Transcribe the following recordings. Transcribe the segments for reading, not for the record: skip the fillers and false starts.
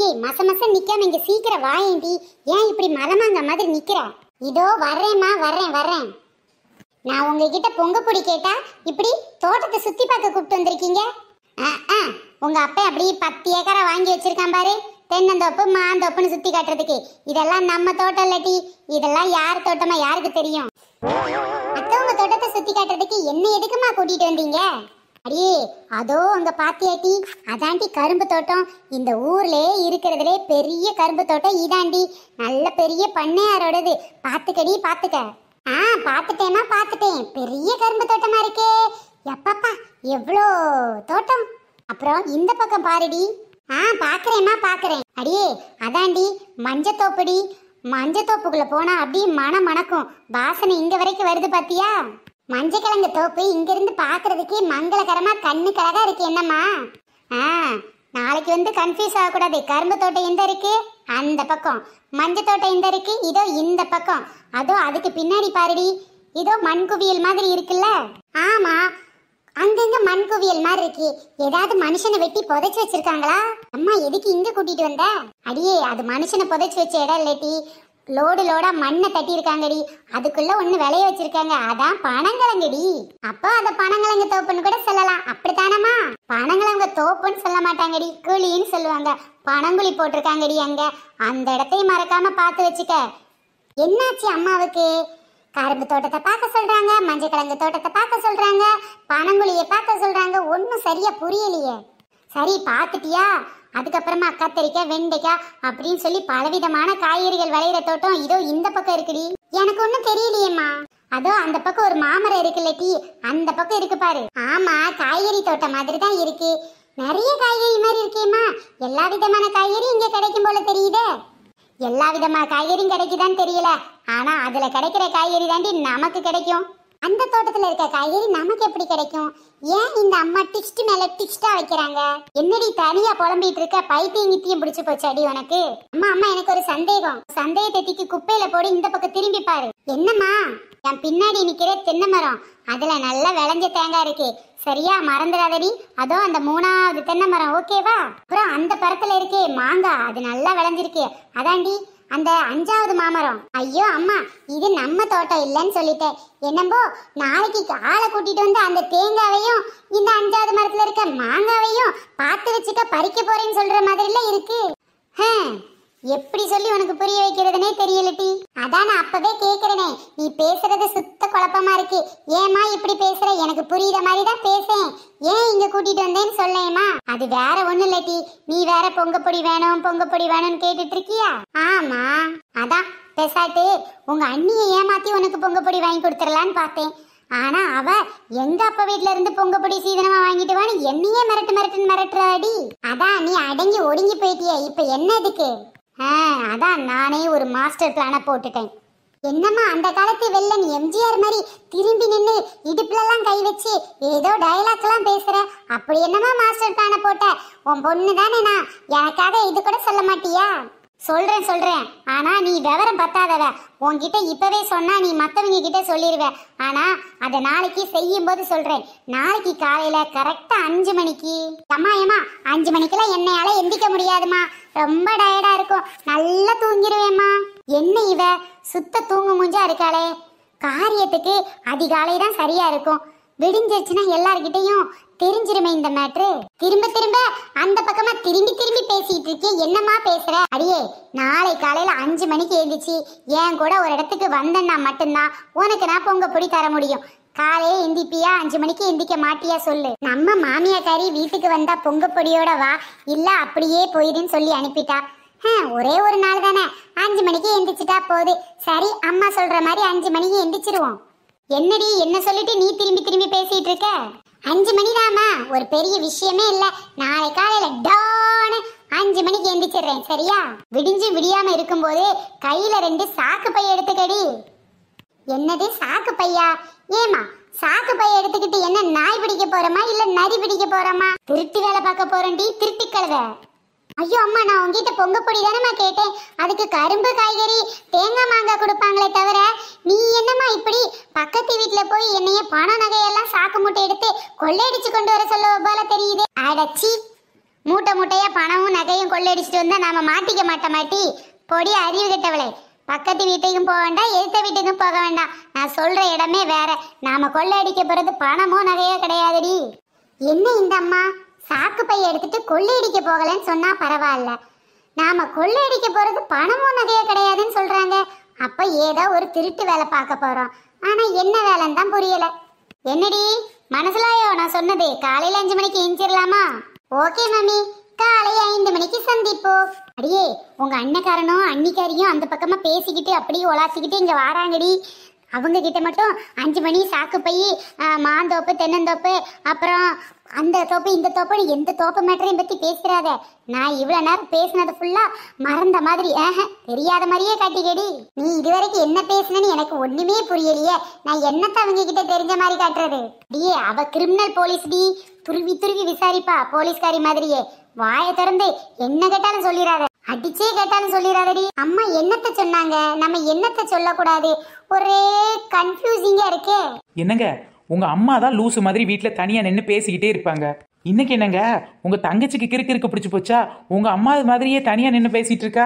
அடியே மச மச நிக்காம இங்க சீக்கிரம் வாயேண்டி. ஏன் இப்படி மலமாங்க மாதிரி நிக்கிற? இதோ வர்றேம்மா, வர்றேன். நான் உங்ககிட்ட பொங்க பொடி கேட்டா இப்படி தோட்டத்தை சுத்தி பார்க்க கூப்பிட்டு வந்திருக்கீங்க. உங்க அப்பா அப்படி 10 ஏக்கரா வாங்கி வச்சிருக்கான் பாரு, தென்னந்தோப்பு மாந்தோப்புன்னு சுத்தி காட்டுறதுக்கு. இதெல்லாம் நம்ம தோட்டம் இல்லட்டி, இதெல்லாம் யார் தோட்டமா யாருக்கு தெரியும்? மத்தவங்க தோட்டத்தை சுத்தி காட்டுறதுக்கு என்ன எதுக்குமா கூட்டிட்டு வந்தீங்க? அடியே அதோ அங்க பாத்தியாட்டி, அதாண்டி கரும்பு தோட்டம். இந்த ஊர்லயே இருக்கிறதுலே பெரிய கரும்பு தோட்டம் இதாண்டி. நல்ல பெரிய பண்ணையாரோடது. பாத்துக்கடி பாத்துக்க. பாத்துட்டேன். பெரிய கரும்பு தோட்டமா இருக்கே. எப்பப்பா எவ்வளோ தோட்டம். அப்புறம் இந்த பக்கம் பாருடி. பாக்குறேன். அடியே அதாண்டி மஞ்சத்தோப்புடி. மஞ்சத்தோப்புக்குள்ள போனா அப்படியே மனம் மணக்கும். வாசனை இங்க வரைக்கும் வருது பாத்தியா? மஞ்சக்கிழங்கு தோப்பு இங்க இருந்து பாக்குறதுக்கு மங்களகரமா கண்ணு கழகா இருக்கு. என்னம்மா நாளைக்கு வந்து கன்ஃபியூஸ் ஆகக்கூடாது. கரும்பு தோட்டம் எந்த இருக்கு? அந்த பக்கம். மஞ்ச தோட்டம் எந்த இருக்கு? இதோ இந்த பக்கம். அதோ அதுக்கு பின்னாடி பாருடி, இதோ மண் குவியல் மாதிரி இருக்குல்ல. ஆமா, அங்கங்க மண் குவியல் மாதிரி இருக்கு. ஏதாவது மனுஷனை வெட்டி புதைச்சு வச்சிருக்காங்களா? அம்மா எதுக்கு இங்க கூட்டிட்டு வந்த? அடியே அது மனுஷனை புதைச்சு வச்ச இடம் இல்லட்டி, லோடா மண்ணை தட்டி இருக்காங்கடி. அதுக்குள்ள ஒண்ணு விளைய வச்சிருக்காங்க. அதான் பனங்கிழங்குடி. அப்போ அத பனங்கிழங்கு தோப்புன்னு கூட சொல்லலாம். அப்படித்தானம்மா? பனங்கிழங்கு தோப்புன்னு சொல்ல மாட்டாங்கடி, குழின்னு சொல்லுவாங்க. பனங்குழி போட்டிருக்காங்கடி அங்க. அந்த இடத்தையும் மறக்காம பார்த்து வச்சுக்க. என்னாச்சு அம்மாவுக்கு? கரும்பு தோட்டத்தை பார்க்க சொல்றாங்க, மஞ்சள் கிழங்கு தோட்டத்தை பார்க்க சொல்றாங்க, பனங்குழியை பார்க்க சொல்றாங்க. ஒன்னும் சரியா புரியலையே. சரி பார்த்துட்டியா? அதுக்கப்புறமா கத்தரிக்காய், வெண்டைக்காய் அப்படின்னு சொல்லி பலவிதமான காய்கறிகள் விளையிற தோட்டம் இதோ இந்த பக்கம் இருக்குடி. எனக்கு ஒன்னும் தெரியலையேம்மா. அதோ அந்த பக்கம் ஒரு மாமரம் இருக்குல்லட்டி, அந்த பக்கம் இருக்கு பாரு. ஆமா, காய்கறி தோட்டம் மாதிரி தான் இருக்கு. நிறைய காய்கறி மாதிரி இருக்கேம்மா. எல்லா விதமான காய்கறி இங்க கிடைக்கும் போல தெரியுதே. எல்லா விதமான காய்கறியும் கிடைக்குதான்னு தெரியல, ஆனா அதுல கிடைக்கிற காய்கறி தாண்டி நமக்கு கிடைக்கும். அந்த தோட்டத்துல இருக்க காய்கறி நமக்கு எப்படி கிடைக்கும்? ஏன் இந்த அம்மா டிக்ஸ்ட் மேல டிக்ஸ்டா வைக்கிறாங்க? என்னடி தனியா புலம்பிட்டு இருக்க? பைத்தியம் கித்தியம் பிடிச்சு போச்சு அடி உனக்கு. அம்மா எனக்கு ஒரு சந்தேகம். சந்தேகத்தை தூக்கி குப்பையில போடு. இந்த பக்கம் திரும்பி பாரு. என்னம்மா? என் பின்னாடி நிக்கிற தென்னை மரம், அதுல நல்லா விளைஞ்ச தேங்காய் இருக்கு. சரியா மறந்துடாதடி. அதோ அந்த 3வது தென்னை மரம், ஓகேவா? அப்புறம் அந்த பரத்துல இருக்கே மாங்காய், அது நல்லா விளைஞ்சிருக்கு. அதாண்டி அந்த 5வது மாமரம். ஐயோ அம்மா, இது நம்ம தோட்டம் இல்லைன்னு சொல்லிட்டேன். என்னம்போ நாளைக்கு ஆளை கூட்டிட்டு வந்து அந்த தேங்காவையும் இந்த 5வது மரத்துல இருக்க மாங்காவையும் பார்த்து வச்சுக்க பறிக்க போறேன்னு சொல்ற மாதிரில இருக்கு. எப்படி சொல்லி உனக்கு புரிய வைக்கிறதுனே தெரியலட்டி. அதான் நான் அப்பவே கேக்குறேனே, நீ பேசுறது சுத்த குழப்பமா இருக்கு. ஏமா இப்படி பேசுற? எனக்கு புரியுற மாதிரி தான் பேசேன். ஏன் இங்க கூட்டிட்டு வந்தேன்னு சொல்லேமா? அது வேற ஒண்ணு இல்லட்டி, நீ வேற பொங்கப்பொடி வேணும்னு கேட்டுட்டு இருக்கியா? ஆமா, அதான் பேசாட்டு உங்க அண்ணியை ஏமாத்தி உனக்கு பொங்கப்பொடி வாங்கி கொடுத்துடலான்னு பார்த்தேன். ஆனா அவ எங்க அப்பா வீட்டுல இருந்து பொங்கப்பொடி சீதனமா வாங்கிட்டு வான்னு என்னையே மிரட்டுறாடி. அதான் நீ அடங்கி ஒடுங்கி போயிட்டிய. இப்ப என்ன இதுக்கு? அதான் நானே ஒரு மாஸ்டர் பிளான போட்டுட்டேன். என்னம்மா அந்த காலத்து வெள்ளன் எம்ஜிஆர் மாதிரி திரும்பி நின்று இடுப்புல எல்லாம் கை வச்சு ஏதோ டயலாக் எல்லாம் பேசுற? அப்படி என்னமா மாஸ்டர் பிளான போட்ட? உன் பொண்ணு தானே நான், எனக்காக இது கூட சொல்ல மாட்டியா? சொல்றேன். ஆனா நீ விவரம் பத்தாதவ. உன்கிட்ட இப்பவே சொன்னா நீ மத்தவங்க கிட்ட சொல்லிருவ. ஆனா அத நாளைக்கு செய்யும் போது சொல்றேன். நாளைக்கு காலையில கரெக்டா 5 மணிக்கு. அம்மா 5 மணிக்கெல்லாம் என்னையால எந்திக்க முடியாதுமா. ரொம்ப டயர்டா இருக்கும். நல்லா தூங்கிடுவேம்மா. என்ன இவ சுத்த தூங்கு மூஞ்சா இருக்காளே. காரியத்துக்கு அதிகாலை தான் சரியா இருக்கும். விடிஞ்சிருச்சுன்னா எல்லார்கிட்டையும் தெரிஞ்சிருமே இந்த மேட்ரு. திரும்ப அந்த பக்கமா திரும்பி பேசிட்டு இருக்கே. என்னமா பேசுற? அடியே நாளை காலையில 5 மணிக்கு எழுந்திச்சு என் கூட ஒரு இடத்துக்கு வந்தேன்னா மட்டும்தான் உனக்கு நான் பொங்கப்பொடி தர முடியும். காலையே எந்திப்பியா? 5 மணிக்கு எந்திக்க மாட்டியா சொல்லு. நம்ம மாமியாக்காரி வீட்டுக்கு வந்தா பொங்கப்பொடியோட வா, இல்ல அப்படியே போயிடுன்னு சொல்லி அனுப்பிட்டா. ஒரே ஒரு நாள் தானே, 5 மணிக்கு எந்திரிச்சிட்டா போகுது. சரி, அம்மா சொல்ற மாதிரி 5 மணிக்கு எந்திரிச்சிருவோம். என்னடி என்ன சொல்லிட்டு நீ திரும்பி பேசிட்டு இருக்க? 5 மணிதாமா, ஒரு பெரிய விஷயமே இல்ல. நாளை காலையில டான்னு 5 மணிக்கு எந்திரிச்சிடுறேன். சரியா? விடிஞ்சு விடியாம இருக்கும்போது கையில 2 சாக்கு பை எடுத்துக்கடி. என்னது சாக்கு பையா? ஏமா சாக்கு பைய எடுத்துக்கிட்டு என்ன நாய் பிடிக்க போறோமா இல்ல நரி பிடிக்க போறோமா? திருட்டு வேலை பார்க்க போறேன்டி, திருட்டு கழுத. ஐயோ அம்மா, நான் உங்ககிட்ட பொங்கப்பொடி தானேம்மா கேட்டேன். அதுக்கு கரும்பு, காய்கறி, தேங்காய், மாங்காய் கொடுப்பாங்களே தவிர நீ என்னம்மா இப்படி பக்கத்து வீட்டுல போய் என்னைய பண நகையெல்லாம் சாக்கு மூட்டை எடுத்து கொள்ளையடிச்சு கொண்டு வர சொல்ல போல தெரியுது. அடச்சி, மூட்டை மூட்டையா பணமும் நகையும் கொள்ளையடிச்சிட்டு வந்தா நாம மாட்டிக்க மாட்டி பொடி அறிவு கெட்டவளே. பக்கத்து வீட்டுக்கும் போக வேண்டாம், எதிர்த்த வீட்டுக்கும் போக வேண்டாம். நான் சொல்ற இடமே வேற. நாம கொள்ளையடிக்க போறது பணமோ நகையோ கிடையாதுடி. என்ன இந்த அம்மா சாக்கு பைய எடுத்துட்டு கொள்ளையடிக்க போகலன்னு சொன்னா பரவாயில்ல, நாம கொள்ளையடிக்க போறது பணமோ நகையோ கிடையாதுன்னு சொல்றாங்க. அப்ப ஏதோ ஒரு திருட்டு வேலை பார்க்க போறோம். ஆனா என்ன வேலைன்னு தான் புரியல. என்னடி மனசுலாயோ நான் சொன்னது? காலையில 5 மணிக்கு எஞ்சிடலாமா? ஓகே மம்மி, காலை 5 மணிக்கு சந்திப்போம். அடியே உங்க அண்ணக்காரனும் அன்னிக்காரியும் அந்த பக்கமா பேசிக்கிட்டு அப்படியே உலாசிக்கிட்டு இங்க வாராங்கடி. அவங்க கிட்ட மட்டும் 5 மணி சாக்கு பை, மாந்தோப்பு தென்னந்தோப்பு அப்புறம் அந்த தோப்பு இந்த தோப்புன்னு எந்த தோப்பு மேட்டரையும் பத்தி பேசுறாத. நான் இவ்வளவு நேரம் பேசினது ஃபுல்லா மறந்த மாதிரி தெரியாத மாதிரியே காட்டிக்கடி. நீ இதுவரைக்கும் என்ன பேசுனன்னு எனக்கு ஒண்ணுமே புரியலையே. நான் என்னத்த அவங்க கிட்ட தெரிஞ்ச மாதிரி காட்டுறது? டியே அவ கிரிமினல் போலீஸ் டி, துருவி துருவி விசாரிப்பா போலீஸ்காரி மாதிரியே. வாயை திறந்து என்ன கேட்டாலும் சொல்லிடாத, அடிச்சே கேட்டாலும் சொல்லிடாதடி. அம்மா என்னத்த சொன்னாங்க, நம்ம என்னத்த சொல்லக்கூடாது, ஒரே கன்ஃபியூசிங்கா இருக்கே. என்னங்க உங்க அம்மா தான் லூசு மாதிரி வீட்டுல தனியா நின்று பேசிக்கிட்டே இருப்பாங்க. இன்னைக்கு என்னங்க உங்க தங்கச்சிக்கு கிறுக்கு பிடிச்சு போச்சா? உங்க அம்மா மாதிரியே தனியா நின்று பேசிட்டு இருக்கா.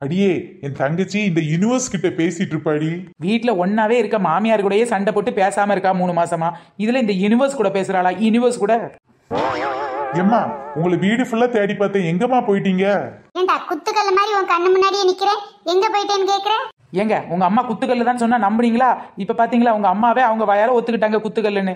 அடியே என் தங்கச்சி இந்த யூனிவர்ஸ் கிட்ட பேசிட்டு இருப்பாடி. வீட்டுல ஒன்னாவே இருக்க மாமியார் கூடயே சண்டை போட்டு பேசாம இருக்கா 3 மாசமா. இதுல இந்த யூனிவர்ஸ் கூட பேசுறாளா? யூனிவர்ஸ் கூட ஏம்மா உங்களை வீடு ஃபுல்லா தேடி பார்த்தேன், எங்கம்மா போயிட்டீங்க? ஏண்டா குத்துக்கல்ல மாதிரி உன் கண்ணு முன்னாடியே நிக்கிறேன், எங்க போயிட்டேன்னு கேக்குறேன்? ஏங்க உங்க அம்மா குத்துக்கல்லு தான் சொன்னா நம்புறீங்களா? இப்ப பாத்தீங்களா உங்க அம்மாவே அவங்க வயால ஒத்துக்கிட்டாங்க குத்துக்கல்லுன்னு.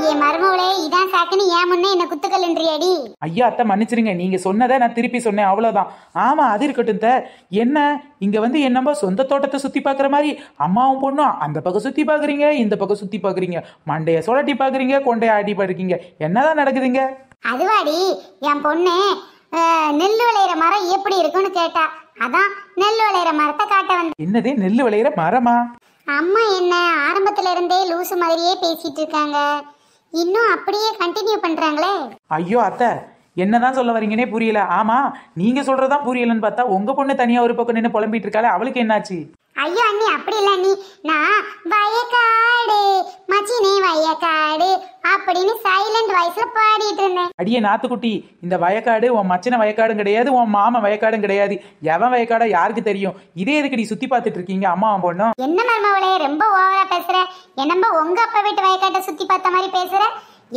ஏன் மருமவளே இதான் சாக்குன்னு ஏன் முன்னே என்ன குத்துக்கல்லுன்றியாடி? ஐயா அத்தை மன்னிச்சிருங்க, நீங்க சொன்னதை நான் திருப்பி சொன்னேன் அவ்வளவுதான். ஆமா அது இருக்கட்டும். என்ன இங்க வந்து என்னம்பா சொந்த தோட்டத்தை சுத்தி பாக்குற மாதிரி அம்மாவும் பொண்ணும் அந்த பக்கம் சுத்தி பாக்குறீங்க, இந்த பக்கம் சுத்தி பாக்குறீங்க, மண்டைய சுழட்டி பாக்குறீங்க, கொண்டைய ஆட்டி பாக்குறீங்க, என்னதான் நடக்குதுங்க? அதுவாடி என் பொண்ணு நெல் விளையிற மரம் எப்படி இருக்குன்னு கேட்டா, அதான் நெல் விளையிற மரத்தை காட்ட வந்த. என்னது நெல் விளையிற மரமா? அம்மா என்ன ஆரம்பத்துல இருந்தே லூசு மாதிரியே பேசிட்டு இருக்காங்க, இன்னும் அப்படியே கண்டினியூ பண்றாங்களே. ஐயோ அத்தை என்னதான் சொல்ல வரீங்கன்னே புரியல. ஆமா நீங்க சொல்றதான் புரியலன்னு பார்த்தா உங்க பொண்ணு தனியா ஒரு பக்கம் நின்று புலம்பிட்டு இருக்காளே, அவளுக்கு என்னாச்சு? ஐயோ அண்ணி அப்படி இல்ல அண்ணி, நான் வயக்காடு மச்சினே வயக்காடு அப்படின்னு சைலண்ட் வாய்ஸ்ல பாடிட்டு இருந்தேன். அடியே நாத்துக்குட்டி, இந்த வயக்காடு உன் மச்சன வயக்காடும் கிடையாது, உன் மாமன் வயக்காடும் கிடையாது. எவன் வயக்காடா யாருக்கு தெரியும்? இதே எதுக்கு சுத்தி பார்த்துட்டு இருக்கீங்க அம்மாவும் பொண்ணும்? என்ன மருமவளே ரொம்ப ஓவரா பேசுற? என்னம்ப உங்க அப்பா வீட்டு வயக்காட்டை சுத்தி பார்த்த மாதிரி பேசுற?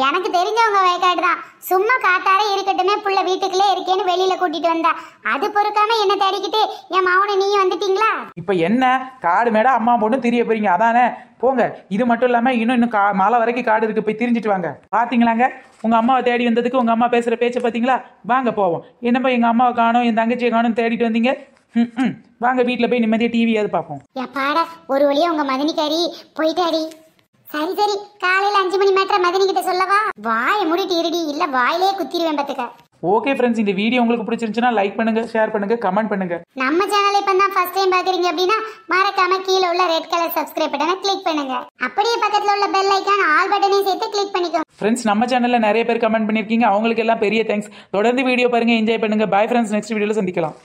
எனக்கு தெரிஞ்சவங்க வயக்காடு தான், சும்மா காத்தார இருக்கட்டுமே புள்ள வீட்டுக்குள்ளே இருக்கேன்னு வெளியில கூட்டிட்டு வந்தா, அது பொறுக்காம என்ன தேடிக்கிட்டு என் மாவனை நீயும் வந்துட்டீங்களா? இப்ப என்ன காடு மேடா அம்மா பொண்ணு திரிய போறீங்க அதானே? போங்க. இது மட்டும் இல்லாம இன்னும் மலை வரைக்கும் காடு இருக்கு, போய் திரிஞ்சிட்டு வாங்க. பாத்தீங்களாங்க உங்க அம்மாவை தேடி வந்ததுக்கு உங்க அம்மா பேசுற பேச்ச பாத்தீங்களா? வாங்க போவோம். என்னப்பா எங்க அம்மாவை காணோம் என் தங்கச்சியை காணும் தேடிட்டு வந்தீங்க. வாங்க வீட்டுல போய் நிம்மதியா டிவியாவது பார்ப்போம். எப்பாடா ஒரு வழியா உங்க மதனிக்காரி போயிட்டாடி. சரி சரி காலையில 5 மணி மேட்டர் மதனி கிட்ட சொல்லவா? வாயை மூடிட்டு இருடி, இல்ல வாயிலே குத்திடுவேன் பாத்துக்க. ஓகே ஃப்ரெண்ட்ஸ், இந்த வீடியோ உங்களுக்கு பிடிச்சிருந்துச்சுன்னா லைக் பண்ணுங்க, ஷேர் பண்ணுங்க, கமெண்ட் பண்ணுங்க. நம்ம சேனலை இப்ப தான் ஃபர்ஸ்ட் டைம் பாக்குறீங்க அப்படின்னா மறக்காம கீழே உள்ள ரெட் கலர் சப்ஸ்கிரைப் பட்டனை கிளிக் பண்ணுங்க. அப்படியே பக்கத்துல உள்ள பெல் ஐகான் ஆல் பட்டனையும் சேர்த்து கிளிக் பண்ணிக்கோங்க. ஃப்ரெண்ட்ஸ் நம்ம சேனல்ல நிறைய பேர் கமெண்ட் பண்ணிருக்கீங்க, அவங்களுக்கு எல்லாம் பெரிய தேங்க்ஸ். தொடர்ந்து வீடியோ பாருங்க, என்ஜாய் பண்ணுங்க. பை ஃப்ரெண்ட்ஸ், நெக்ஸ்ட் வீடியோல சந்திக்கலாம்.